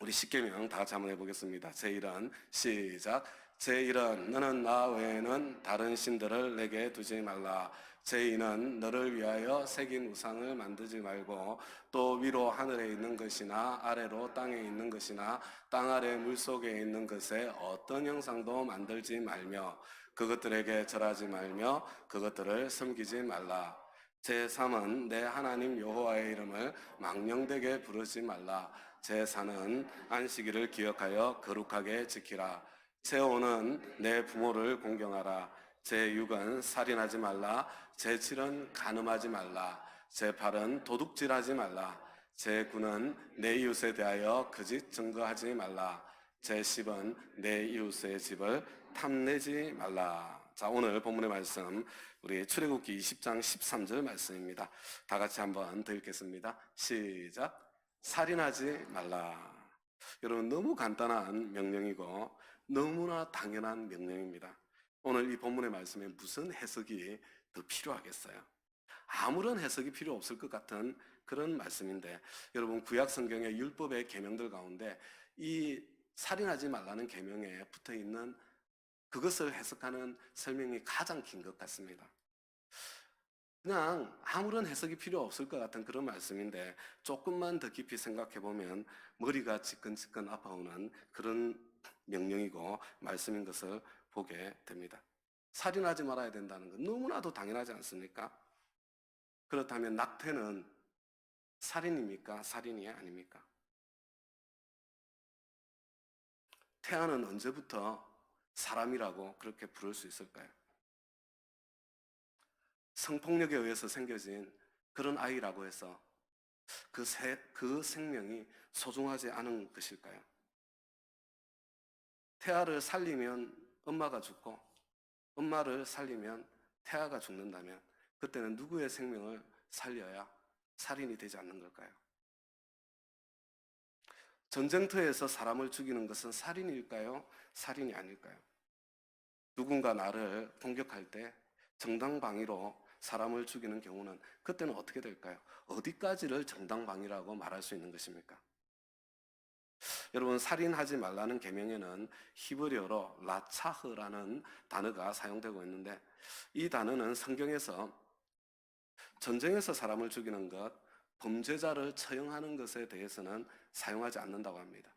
우리 십계명 다 같이 한번 해보겠습니다. 제1은 시작. 제1은 너는 나 외에는 다른 신들을 내게 두지 말라. 제2는 너를 위하여 새긴 우상을 만들지 말고 또 위로 하늘에 있는 것이나 아래로 땅에 있는 것이나 땅 아래 물속에 있는 것에 어떤 형상도 만들지 말며 그것들에게 절하지 말며 그것들을 섬기지 말라. 제3은 내 하나님 여호와의 이름을 망령되게 부르지 말라. 제4는 안식일을 기억하여 거룩하게 지키라. 제5는 내 부모를 공경하라. 제6은 살인하지 말라. 제7은 간음하지 말라. 제8은 도둑질하지 말라. 제9는 내 이웃에 대하여 거짓 증거하지 말라. 제10은 내 이웃의 집을 탐내지 말라. 자, 오늘 본문의 말씀 우리 출애굽기 20장 13절 말씀입니다. 다 같이 한번 더 읽겠습니다. 시작. 살인하지 말라. 여러분, 너무 간단한 명령이고 너무나 당연한 명령입니다. 오늘 이 본문의 말씀에 무슨 해석이 더 필요하겠어요? 아무런 해석이 필요 없을 것 같은 그런 말씀인데, 여러분, 구약 성경의 율법의 계명들 가운데 이 살인하지 말라는 계명에 붙어 있는 그것을 해석하는 설명이 가장 긴 것 같습니다. 그냥 아무런 해석이 필요 없을 것 같은 그런 말씀인데 조금만 더 깊이 생각해 보면 머리가 지끈지끈 아파오는 그런 명령이고 말씀인 것을 보게 됩니다. 살인하지 말아야 된다는 건 너무나도 당연하지 않습니까? 그렇다면 낙태는 살인입니까? 살인이 아닙니까? 태아는 언제부터 사람이라고 그렇게 부를 수 있을까요? 성폭력에 의해서 생겨진 그런 아이라고 해서 그 생명이 소중하지 않은 것일까요? 태아를 살리면 엄마가 죽고 엄마를 살리면 태아가 죽는다면 그때는 누구의 생명을 살려야 살인이 되지 않는 걸까요? 전쟁터에서 사람을 죽이는 것은 살인일까요? 살인이 아닐까요? 누군가 나를 공격할 때 정당방위로 사람을 죽이는 경우는 그때는 어떻게 될까요? 어디까지를 정당방위라고 말할 수 있는 것입니까? 여러분, 살인하지 말라는 계명에는 히브리어로 라차흐라는 단어가 사용되고 있는데 이 단어는 성경에서 전쟁에서 사람을 죽이는 것, 범죄자를 처형하는 것에 대해서는 사용하지 않는다고 합니다.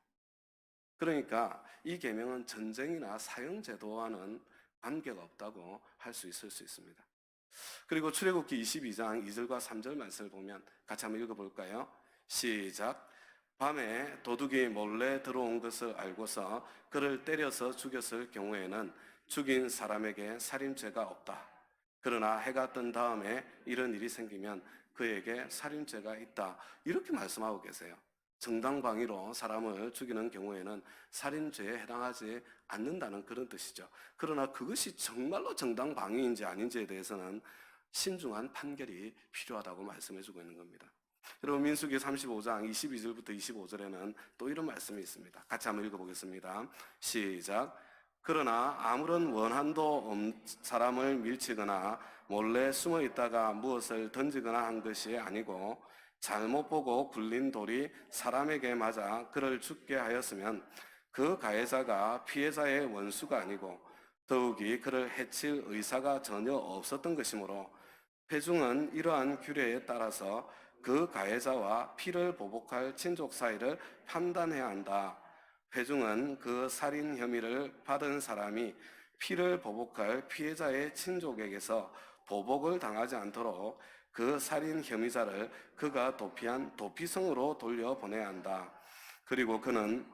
그러니까 이 계명은 전쟁이나 사형제도와는 관계가 없다고 할 수 있을 수 있습니다. 그리고 출애굽기 22장 2절과 3절 말씀을 보면 같이 한번 읽어볼까요? 시작. 밤에 도둑이 몰래 들어온 것을 알고서 그를 때려서 죽였을 경우에는 죽인 사람에게 살인죄가 없다. 그러나 해가 뜬 다음에 이런 일이 생기면 그에게 살인죄가 있다. 이렇게 말씀하고 계세요. 정당방위로 사람을 죽이는 경우에는 살인죄에 해당하지 않는다는 그런 뜻이죠. 그러나 그것이 정말로 정당방위인지 아닌지에 대해서는 신중한 판결이 필요하다고 말씀해주고 있는 겁니다. 여러분, 민수기 35장 22절부터 25절에는 또 이런 말씀이 있습니다. 같이 한번 읽어보겠습니다. 시작. 그러나 아무런 원한도 없는 사람을 밀치거나 몰래 숨어 있다가 무엇을 던지거나 한 것이 아니고 잘못 보고 굴린 돌이 사람에게 맞아 그를 죽게 하였으면 그 가해자가 피해자의 원수가 아니고 더욱이 그를 해칠 의사가 전혀 없었던 것이므로 회중은 이러한 규례에 따라서 그 가해자와 피를 보복할 친족 사이를 판단해야 한다. 회중은 그 살인 혐의를 받은 사람이 피를 보복할 피해자의 친족에게서 보복을 당하지 않도록 그 살인 혐의자를 그가 도피한 도피성으로 돌려보내야 한다. 그리고 그는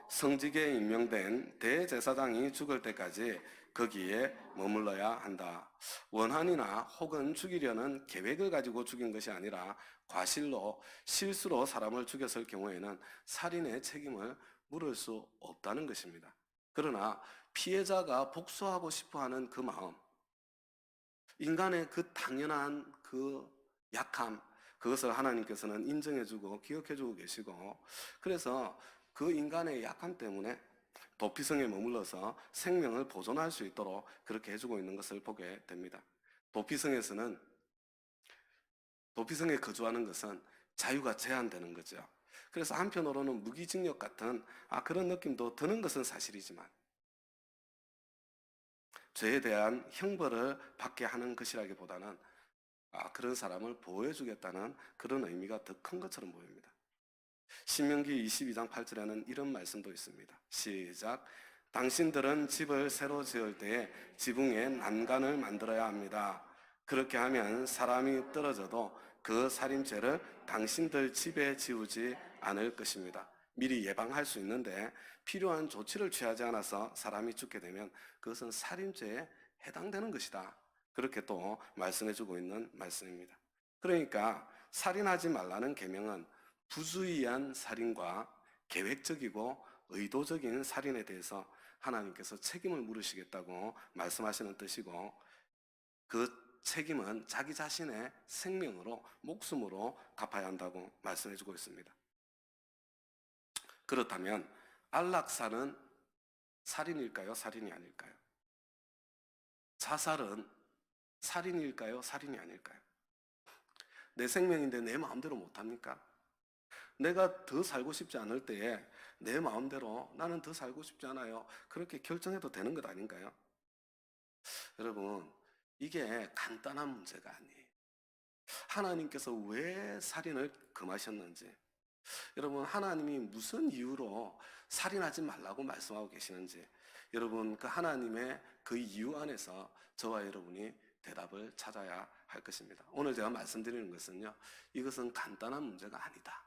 성직에 임명된 대제사장이 죽을 때까지 거기에 머물러야 한다. 원한이나 혹은 죽이려는 계획을 가지고 죽인 것이 아니라 과실로 실수로 사람을 죽였을 경우에는 살인의 책임을 물을 수 없다는 것입니다. 그러나 피해자가 복수하고 싶어하는 그 마음, 인간의 그 당연한 그 약함, 그것을 하나님께서는 인정해주고 기억해주고 계시고, 그래서 그 인간의 약함 때문에 도피성에 머물러서 생명을 보존할 수 있도록 그렇게 해주고 있는 것을 보게 됩니다. 도피성에 거주하는 것은 자유가 제한되는 거죠. 그래서 한편으로는 무기징역 같은 그런 느낌도 드는 것은 사실이지만 죄에 대한 형벌을 받게 하는 것이라기보다는 그런 사람을 보호해주겠다는 그런 의미가 더 큰 것처럼 보입니다. 신명기 22장 8절에는 이런 말씀도 있습니다. 시작. 당신들은 집을 새로 지을 때에 지붕에 난간을 만들어야 합니다. 그렇게 하면 사람이 떨어져도 그 살인죄를 당신들 집에 지우지 않을 것입니다. 미리 예방할 수 있는데 필요한 조치를 취하지 않아서 사람이 죽게 되면 그것은 살인죄에 해당되는 것이다. 그렇게 또 말씀해주고 있는 말씀입니다. 그러니까 살인하지 말라는 계명은 부주의한 살인과 계획적이고 의도적인 살인에 대해서 하나님께서 책임을 물으시겠다고 말씀하시는 뜻이고, 그 책임은 자기 자신의 생명으로, 목숨으로 갚아야 한다고 말씀해주고 있습니다. 그렇다면 안락사는 살인일까요? 살인이 아닐까요? 자살은 살인일까요? 살인이 아닐까요? 내 생명인데 내 마음대로 못합니까? 내가 더 살고 싶지 않을 때에 내 마음대로 나는 더 살고 싶지 않아요, 그렇게 결정해도 되는 것 아닌가요? 여러분, 이게 간단한 문제가 아니에요. 하나님께서 왜 살인을 금하셨는지, 여러분 하나님이 무슨 이유로 살인하지 말라고 말씀하고 계시는지, 여러분 그 하나님의 그 이유 안에서 저와 여러분이 대답을 찾아야 할 것입니다. 오늘 제가 말씀드리는 것은요, 이것은 간단한 문제가 아니다.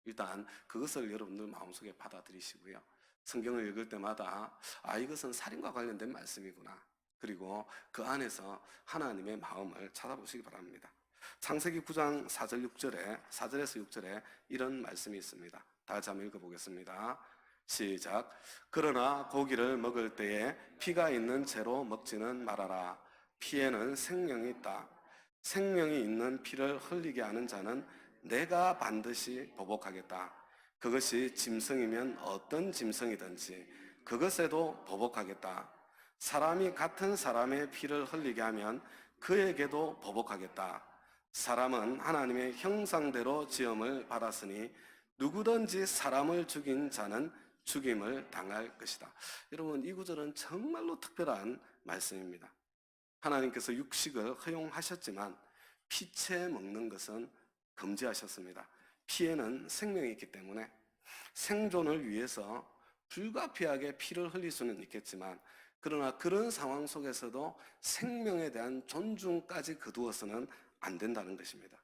일단 그것을 여러분들 마음속에 받아들이시고요, 성경을 읽을 때마다 이것은 살인과 관련된 말씀이구나, 그리고 그 안에서 하나님의 마음을 찾아보시기 바랍니다. 창세기 9장 4절 6절에 4절에서 6절에 이런 말씀이 있습니다. 다 같이 한번 읽어보겠습니다. 시작. 그러나 고기를 먹을 때에 피가 있는 채로 먹지는 말아라. 피에는 생명이 있다. 생명이 있는 피를 흘리게 하는 자는 내가 반드시 보복하겠다. 그것이 짐승이면 어떤 짐승이든지 그것에도 보복하겠다. 사람이 같은 사람의 피를 흘리게 하면 그에게도 보복하겠다. 사람은 하나님의 형상대로 지음을 받았으니 누구든지 사람을 죽인 자는 죽임을 당할 것이다. 여러분, 이 구절은 정말로 특별한 말씀입니다. 하나님께서 육식을 허용하셨지만 피채 먹는 것은 금지하셨습니다. 피에는 생명이 있기 때문에 생존을 위해서 불가피하게 피를 흘릴 수는 있겠지만, 그러나 그런 상황 속에서도 생명에 대한 존중까지 거두어서는 안 된다는 것입니다.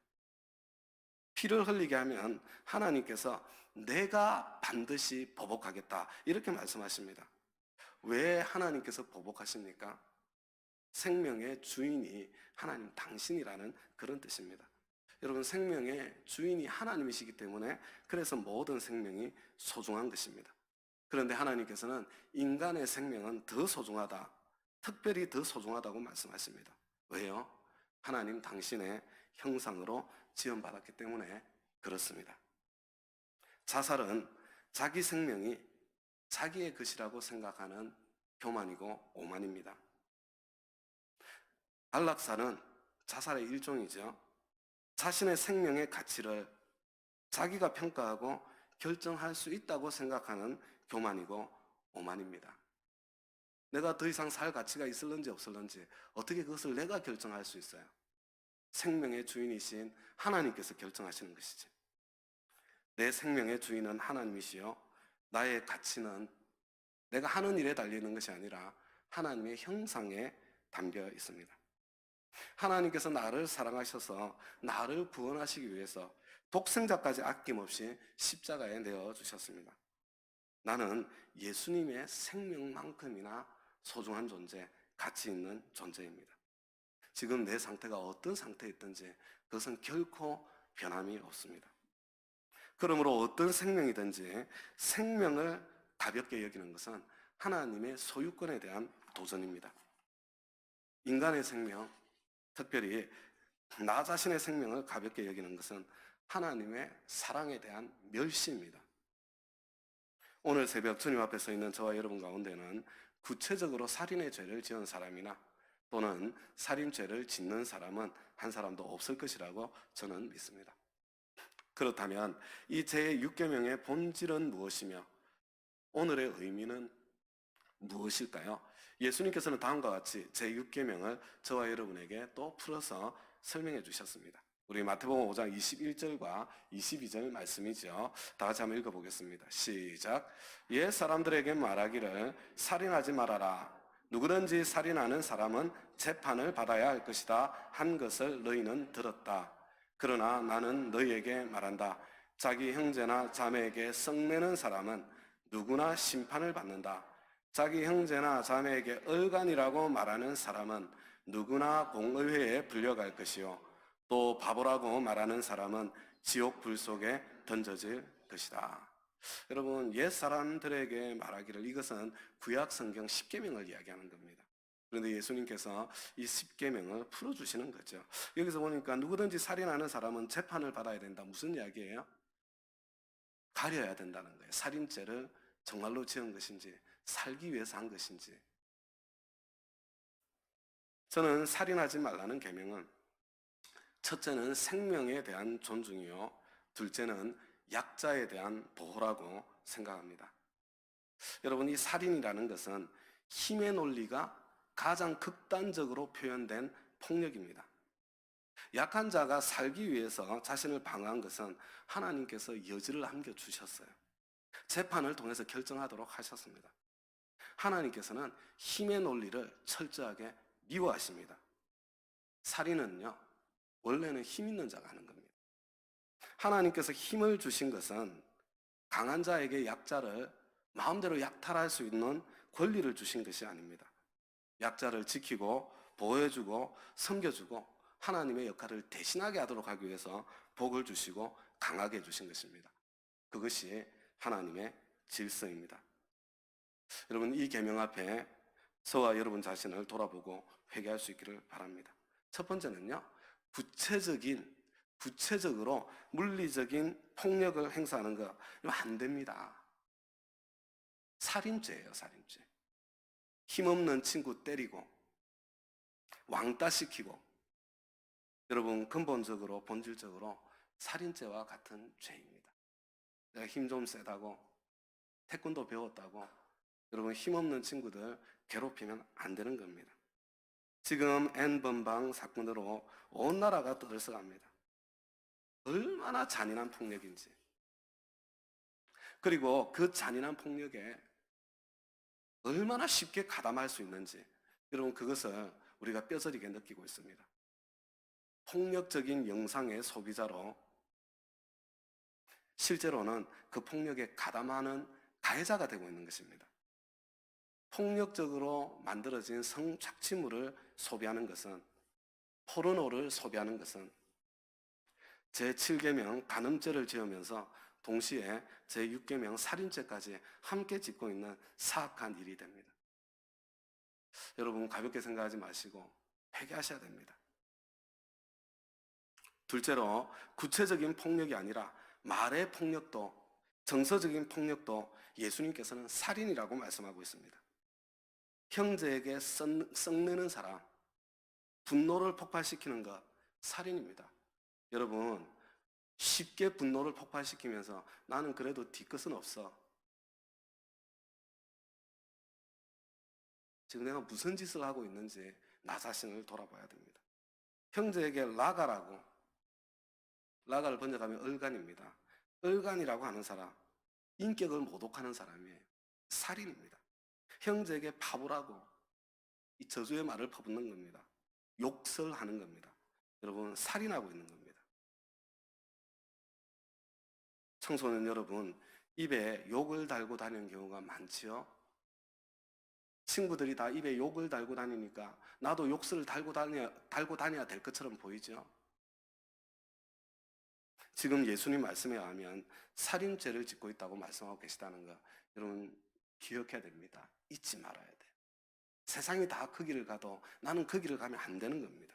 피를 흘리게 하면 하나님께서 내가 반드시 보복하겠다, 이렇게 말씀하십니다. 왜 하나님께서 보복하십니까? 생명의 주인이 하나님 당신이라는 그런 뜻입니다. 여러분, 생명의 주인이 하나님이시기 때문에 그래서 모든 생명이 소중한 것입니다. 그런데 하나님께서는 인간의 생명은 더 소중하다, 특별히 더 소중하다고 말씀하십니다. 왜요? 하나님 당신의 형상으로 지음받았기 때문에 그렇습니다. 자살은 자기 생명이 자기의 것이라고 생각하는 교만이고 오만입니다. 안락사는 자살의 일종이죠. 자신의 생명의 가치를 자기가 평가하고 결정할 수 있다고 생각하는 교만이고 오만입니다. 내가 더 이상 살 가치가 있을런지 없을런지 어떻게 그것을 내가 결정할 수 있어요? 생명의 주인이신 하나님께서 결정하시는 것이지. 내 생명의 주인은 하나님이시요, 나의 가치는 내가 하는 일에 달리는 것이 아니라 하나님의 형상에 담겨 있습니다. 하나님께서 나를 사랑하셔서 나를 구원하시기 위해서 독생자까지 아낌없이 십자가에 내어주셨습니다. 나는 예수님의 생명만큼이나 소중한 존재, 가치 있는 존재입니다. 지금 내 상태가 어떤 상태에 있든지 그것은 결코 변함이 없습니다. 그러므로 어떤 생명이든지 생명을 가볍게 여기는 것은 하나님의 소유권에 대한 도전입니다. 인간의 생명, 특별히 나 자신의 생명을 가볍게 여기는 것은 하나님의 사랑에 대한 멸시입니다. 오늘 새벽 주님 앞에 서 있는 저와 여러분 가운데는 구체적으로 살인의 죄를 지은 사람이나 또는 살인죄를 짓는 사람은 한 사람도 없을 것이라고 저는 믿습니다. 그렇다면 이 제6계명의 본질은 무엇이며 오늘의 의미는 무엇일까요? 예수님께서는 다음과 같이 제6계명을 저와 여러분에게 또 풀어서 설명해 주셨습니다. 우리 마태복음 5장 21절과 22절 말씀이죠. 다 같이 한번 읽어보겠습니다. 시작. 옛 사람들에게 말하기를 살인하지 말아라. 누구든지 살인하는 사람은 재판을 받아야 할 것이다 한 것을 너희는 들었다. 그러나 나는 너희에게 말한다. 자기 형제나 자매에게 썩내는 사람은 누구나 심판을 받는다. 자기 형제나 자매에게 얼간이라고 말하는 사람은 누구나 공의회에 불려갈 것이요 또 바보라고 말하는 사람은 지옥 불 속에 던져질 것이다. 여러분, 옛 사람들에게 말하기를, 이것은 구약 성경 10계명을 이야기하는 겁니다. 그런데 예수님께서 이 10계명을 풀어주시는 거죠. 여기서 보니까 누구든지 살인하는 사람은 재판을 받아야 된다. 무슨 이야기예요? 가려야 된다는 거예요. 살인죄를 정말로 지은 것인지 살기 위해서 한 것인지. 저는 살인하지 말라는 계명은 첫째는 생명에 대한 존중이요, 둘째는 약자에 대한 보호라고 생각합니다. 여러분, 이 살인이라는 것은 힘의 논리가 가장 극단적으로 표현된 폭력입니다. 약한 자가 살기 위해서 자신을 방어한 것은 하나님께서 여지를 남겨주셨어요. 재판을 통해서 결정하도록 하셨습니다. 하나님께서는 힘의 논리를 철저하게 미워하십니다. 살인은요, 원래는 힘 있는 자가 하는 겁니다. 하나님께서 힘을 주신 것은 강한 자에게 약자를 마음대로 약탈할 수 있는 권리를 주신 것이 아닙니다. 약자를 지키고 보호해주고 섬겨주고 하나님의 역할을 대신하게 하도록 하기 위해서 복을 주시고 강하게 해주신 것입니다. 그것이 하나님의 질서입니다. 여러분, 이 계명 앞에 저와 여러분 자신을 돌아보고 회개할 수 있기를 바랍니다. 첫 번째는요, 구체적으로 물리적인 폭력을 행사하는 거, 이거 안 됩니다. 살인죄예요, 살인죄. 힘없는 친구 때리고 왕따시키고, 여러분, 근본적으로 본질적으로 살인죄와 같은 죄입니다. 내가 힘 좀 세다고, 태권도 배웠다고 여러분 힘없는 친구들 괴롭히면 안 되는 겁니다. 지금 N번방 사건으로 온 나라가 떠들썩합니다. 얼마나 잔인한 폭력인지, 그리고 그 잔인한 폭력에 얼마나 쉽게 가담할 수 있는지, 여러분 그것을 우리가 뼈저리게 느끼고 있습니다. 폭력적인 영상의 소비자로 실제로는 그 폭력에 가담하는 가해자가 되고 있는 것입니다. 폭력적으로 만들어진 성착취물을 소비하는 것은, 포르노를 소비하는 것은 제7계명 간음죄를 지으면서 동시에 제6계명 살인죄까지 함께 짓고 있는 사악한 일이 됩니다. 여러분 가볍게 생각하지 마시고 회개하셔야 됩니다. 둘째로, 구체적인 폭력이 아니라 말의 폭력도, 정서적인 폭력도 예수님께서는 살인이라고 말씀하고 있습니다. 형제에게 썩내는 사람, 분노를 폭발시키는 것, 살인입니다. 여러분, 쉽게 분노를 폭발시키면서 나는 그래도 뒤끝은 없어, 지금 내가 무슨 짓을 하고 있는지 나 자신을 돌아봐야 됩니다. 형제에게 라가를 번역하면 얼간입니다. 얼간이라고 하는 사람, 인격을 모독하는 사람이에요. 살인입니다. 형제에게 바보라고 이 저주의 말을 퍼붓는 겁니다. 욕설하는 겁니다. 여러분, 살인하고 있는 겁니다. 청소년 여러분, 입에 욕을 달고 다니는 경우가 많지요. 친구들이 다 입에 욕을 달고 다니니까 나도 욕설을 달고 다녀야 될 것처럼 보이죠. 지금 예수님 말씀에 의하면 살인죄를 짓고 있다고 말씀하고 계시다는 거, 여러분 기억해야 됩니다. 잊지 말아야 돼요. 세상이 다 그 길을 가도 나는 그 길을 가면 안 되는 겁니다.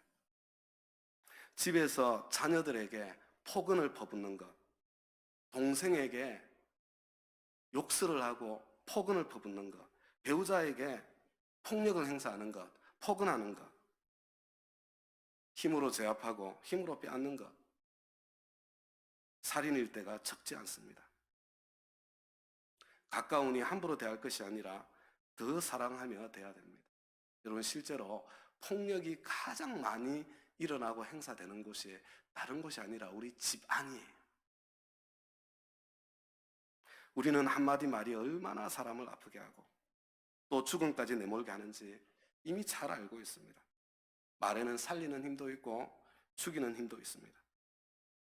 집에서 자녀들에게 폭언을 퍼붓는 것, 동생에게 욕설을 하고 폭언을 퍼붓는 것, 배우자에게 폭력을 행사하는 것, 폭언하는 것, 힘으로 제압하고 힘으로 빼앗는 것, 살인일 때가 적지 않습니다. 가까우니 함부로 대할 것이 아니라 더 사랑하며 대해야 됩니다. 여러분, 실제로 폭력이 가장 많이 일어나고 행사되는 곳이 다른 곳이 아니라 우리 집 안이에요. 우리는 한마디 말이 얼마나 사람을 아프게 하고 또 죽음까지 내몰게 하는지 이미 잘 알고 있습니다. 말에는 살리는 힘도 있고 죽이는 힘도 있습니다.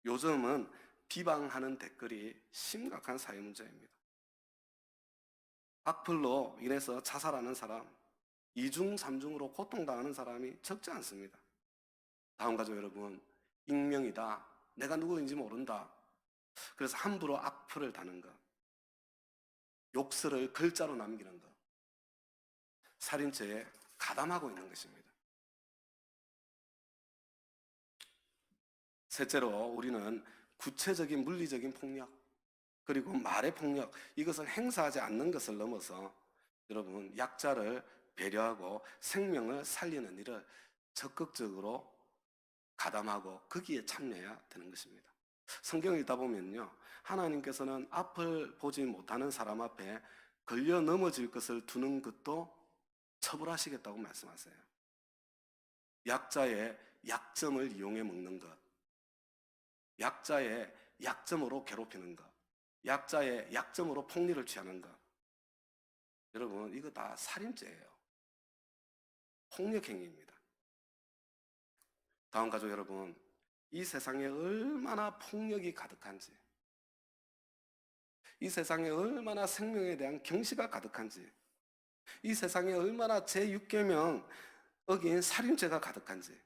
요즘은 비방하는 댓글이 심각한 사회 문제입니다. 악플로 인해서 자살하는 사람, 이중, 삼중으로 고통당하는 사람이 적지 않습니다. 다음 가족 여러분, 익명이다. 내가 누구인지 모른다. 그래서 함부로 악플을 다는 것, 욕설을 글자로 남기는 것, 살인죄에 가담하고 있는 것입니다. 셋째로 우리는 구체적인 물리적인 폭력, 그리고 말의 폭력, 이것을 행사하지 않는 것을 넘어서 여러분, 약자를 배려하고 생명을 살리는 일을 적극적으로 가담하고 거기에 참여해야 되는 것입니다. 성경을 읽다 보면요, 하나님께서는 앞을 보지 못하는 사람 앞에 걸려 넘어질 것을 두는 것도 처벌하시겠다고 말씀하세요. 약자의 약점을 이용해 먹는 것, 약자의 약점으로 괴롭히는 것, 약자의 약점으로 폭리를 취하는 것, 여러분, 이거 다 살인죄예요. 폭력행위입니다. 다음 가족 여러분, 이 세상에 얼마나 폭력이 가득한지, 이 세상에 얼마나 생명에 대한 경시가 가득한지, 이 세상에 얼마나 제6계명 어긴 살인죄가 가득한지,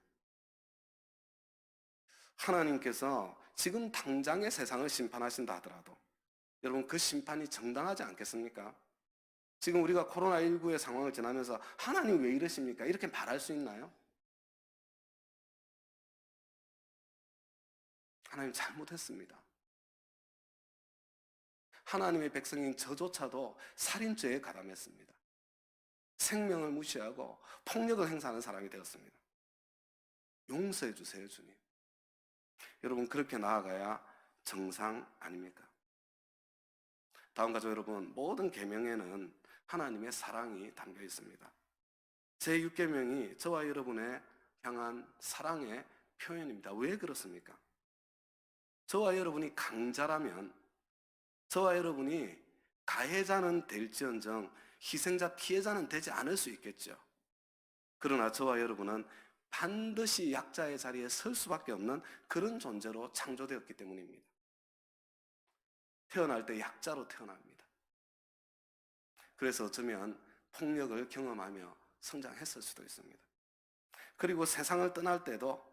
하나님께서 지금 당장의 세상을 심판하신다 하더라도 여러분, 그 심판이 정당하지 않겠습니까? 지금 우리가 코로나19의 상황을 지나면서 하나님 왜 이러십니까? 이렇게 말할 수 있나요? 하나님 잘못했습니다. 하나님의 백성인 저조차도 살인죄에 가담했습니다. 생명을 무시하고 폭력을 행사하는 사람이 되었습니다. 용서해 주세요, 주님. 여러분, 그렇게 나아가야 정상 아닙니까? 다음 가족 여러분, 모든 계명에는 하나님의 사랑이 담겨 있습니다. 제6계명이 저와 여러분의 향한 사랑의 표현입니다. 왜 그렇습니까? 저와 여러분이 강자라면, 저와 여러분이 가해자는 될지언정 희생자, 피해자는 되지 않을 수 있겠죠. 그러나 저와 여러분은 반드시 약자의 자리에 설 수밖에 없는 그런 존재로 창조되었기 때문입니다. 태어날 때 약자로 태어납니다. 그래서 어쩌면 폭력을 경험하며 성장했을 수도 있습니다. 그리고 세상을 떠날 때도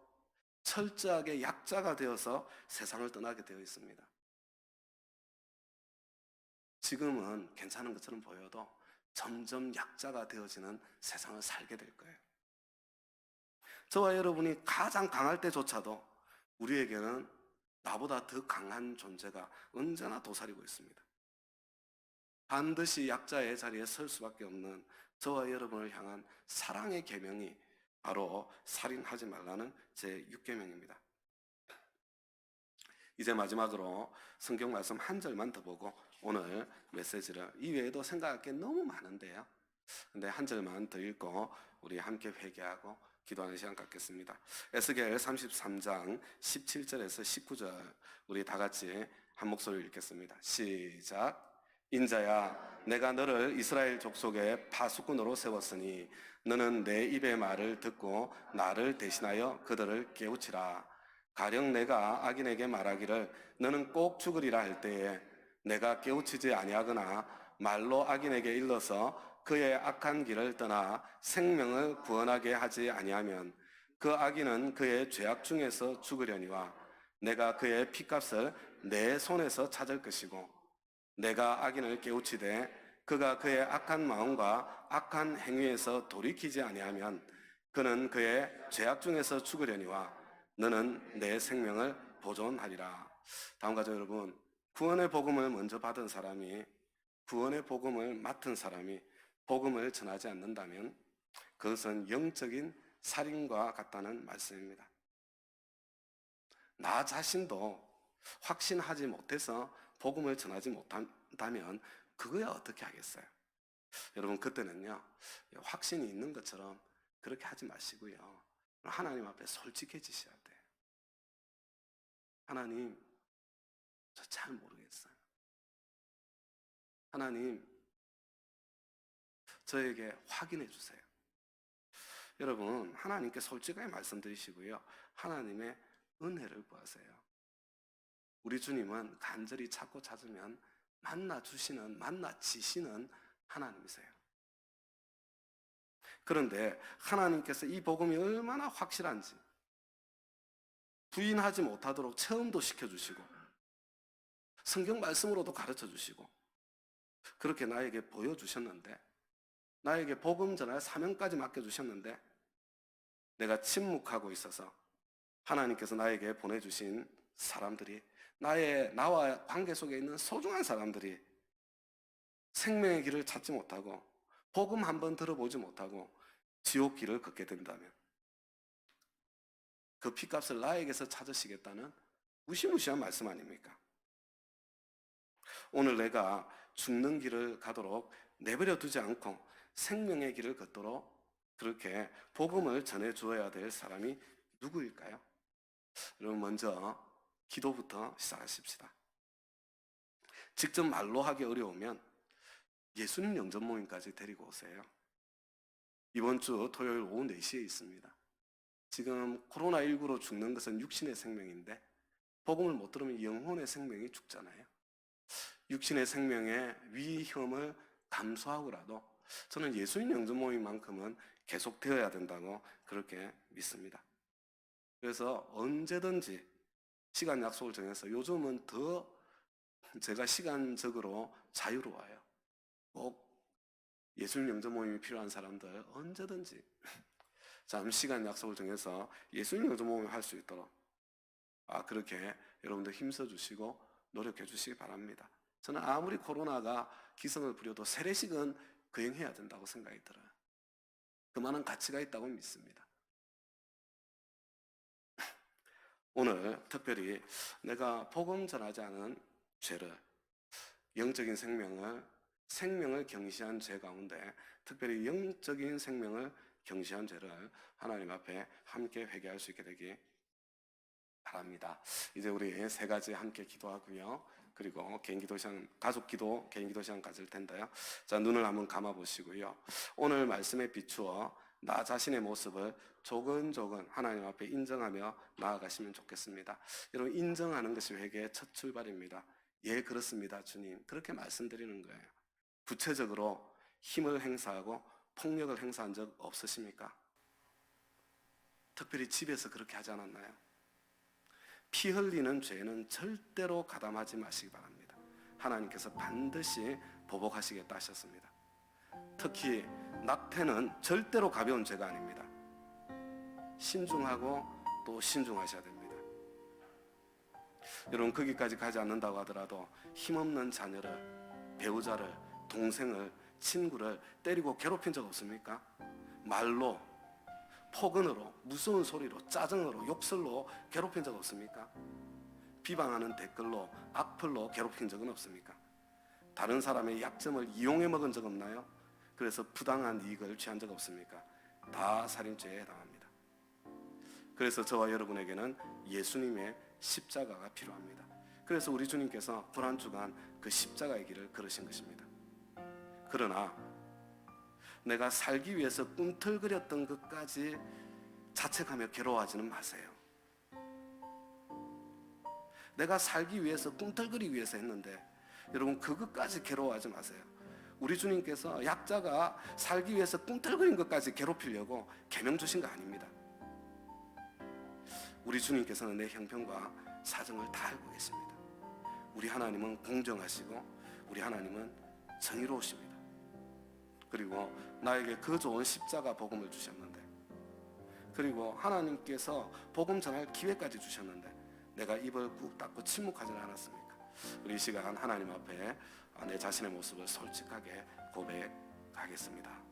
철저하게 약자가 되어서 세상을 떠나게 되어 있습니다. 지금은 괜찮은 것처럼 보여도 점점 약자가 되어지는 세상을 살게 될 거예요. 저와 여러분이 가장 강할 때조차도 우리에게는 나보다 더 강한 존재가 언제나 도사리고 있습니다. 반드시 약자의 자리에 설 수밖에 없는 저와 여러분을 향한 사랑의 계명이 바로 살인하지 말라는 제6계명입니다. 이제 마지막으로 성경 말씀 한 절만 더 보고 오늘 메시지를, 이 외에도 생각할 게 너무 많은데요, 근데 한 절만 더 읽고 우리 함께 회개하고 기도하는 시간 갖겠습니다. 에스겔 33장 17절에서 19절 우리 다 같이 한 목소리로 읽겠습니다. 시작. 인자야, 내가 너를 이스라엘 족속의 파수꾼으로 세웠으니 너는 내 입의 말을 듣고 나를 대신하여 그들을 깨우치라. 가령 내가 악인에게 말하기를 너는 꼭 죽으리라 할 때에 내가 깨우치지 아니하거나 말로 악인에게 일러서 그의 악한 길을 떠나 생명을 구원하게 하지 아니하면 그 악인은 그의 죄악 중에서 죽으려니와 내가 그의 피값을 내 손에서 찾을 것이고 내가 악인을 깨우치되 그가 그의 악한 마음과 악한 행위에서 돌이키지 아니하면 그는 그의 죄악 중에서 죽으려니와 너는 내 생명을 보존하리라. 다음 가족 여러분, 구원의 복음을 먼저 받은 사람이, 구원의 복음을 맡은 사람이 복음을 전하지 않는다면 그것은 영적인 살인과 같다는 말씀입니다. 나 자신도 확신하지 못해서 복음을 전하지 못한다면 그거야 어떻게 하겠어요? 여러분, 그때는요, 확신이 있는 것처럼 그렇게 하지 마시고요, 하나님 앞에 솔직해지셔야 돼요. 하나님, 저 잘 모르겠어요. 하나님, 저에게 확인해 주세요. 여러분, 하나님께 솔직하게 말씀드리시고요, 하나님의 은혜를 구하세요. 우리 주님은 간절히 찾고 찾으면 만나지시는 하나님이세요. 그런데 하나님께서 이 복음이 얼마나 확실한지 부인하지 못하도록 체험도 시켜주시고 성경 말씀으로도 가르쳐 주시고 그렇게 나에게 보여주셨는데, 나에게 복음 전할 사명까지 맡겨주셨는데, 내가 침묵하고 있어서 하나님께서 나에게 보내주신 사람들이, 나와 관계 속에 있는 소중한 사람들이 생명의 길을 찾지 못하고 복음 한번 들어보지 못하고 지옥 길을 걷게 된다면 그 핏값을 나에게서 찾으시겠다는 무시무시한 말씀 아닙니까? 오늘 내가 죽는 길을 가도록 내버려 두지 않고 생명의 길을 걷도록 그렇게 복음을 전해 주어야 될 사람이 누구일까요? 여러분, 먼저 기도부터 시작하십시다. 직접 말로 하기 어려우면 예수님 영접 모임까지 데리고 오세요. 이번 주 토요일 오후 4시에 있습니다. 지금 코로나19로 죽는 것은 육신의 생명인데 복음을 못 들으면 영혼의 생명이 죽잖아요. 육신의 생명의 위험을 감수하고라도 저는 예수님 영접 모임만큼은 계속되어야 된다고 그렇게 믿습니다. 그래서 언제든지 시간 약속을 정해서, 요즘은 더 제가 시간적으로 자유로워요. 꼭 예수님 영접 모임이 필요한 사람들 언제든지 잠시 시간 약속을 정해서 예수님 영접 모임을 할 수 있도록 그렇게 여러분들 힘써 주시고 노력해 주시기 바랍니다. 저는 아무리 코로나가 기승을 부려도 세례식은 거행해야 된다고 생각이 들어요. 그만한 가치가 있다고 믿습니다. 오늘 특별히 내가 복음 전하지 않은 죄를, 영적인 생명을 경시한 죄 가운데 특별히 영적인 생명을 경시한 죄를 하나님 앞에 함께 회개할 수 있게 되기 바랍니다. 이제 우리 세 가지 함께 기도하고요, 그리고 개인기도 시간, 가족기도, 개인기도 시간 가질 텐데요. 자, 눈을 한번 감아 보시고요, 오늘 말씀에 비추어 나 자신의 모습을 조근조근 하나님 앞에 인정하며 나아가시면 좋겠습니다. 여러분, 인정하는 것이 회개의 첫 출발입니다. 예, 그렇습니다, 주님. 그렇게 말씀드리는 거예요. 구체적으로 힘을 행사하고 폭력을 행사한 적 없으십니까? 특별히 집에서 그렇게 하지 않았나요? 피 흘리는 죄는 절대로 가담하지 마시기 바랍니다. 하나님께서 반드시 보복하시겠다 하셨습니다. 특히 낙태는 절대로 가벼운 죄가 아닙니다. 신중하고 또 신중하셔야 됩니다. 여러분, 거기까지 가지 않는다고 하더라도 힘없는 자녀를, 배우자를, 동생을, 친구를 때리고 괴롭힌 적 없습니까? 말로, 폭언으로, 무서운 소리로, 짜증으로, 욕설로 괴롭힌 적 없습니까? 비방하는 댓글로, 악플로 괴롭힌 적은 없습니까? 다른 사람의 약점을 이용해 먹은 적 없나요? 그래서 부당한 이익을 취한 적 없습니까? 다 살인죄에 해당합니다. 그래서 저와 여러분에게는 예수님의 십자가가 필요합니다. 그래서 우리 주님께서 불한 주간 그 십자가의 길을 걸으신 것입니다. 그러나 내가 살기 위해서 꿈틀거렸던 것까지 자책하며 괴로워하지는 마세요. 내가 살기 위해서, 꿈틀거리기 위해서 했는데 여러분, 그것까지 괴로워하지 마세요. 우리 주님께서 약자가 살기 위해서 꿈틀거린 것까지 괴롭히려고 계명 주신 거 아닙니다. 우리 주님께서는 내 형편과 사정을 다 알고 계십니다. 우리 하나님은 공정하시고 우리 하나님은 정의로우십니다. 그리고 나에게 그 좋은 십자가 복음을 주셨는데, 그리고 하나님께서 복음 전할 기회까지 주셨는데 내가 입을 꾹 닫고 침묵하지 않았습니까? 우리 이 시간 하나님 앞에 내 자신의 모습을 솔직하게 고백하겠습니다.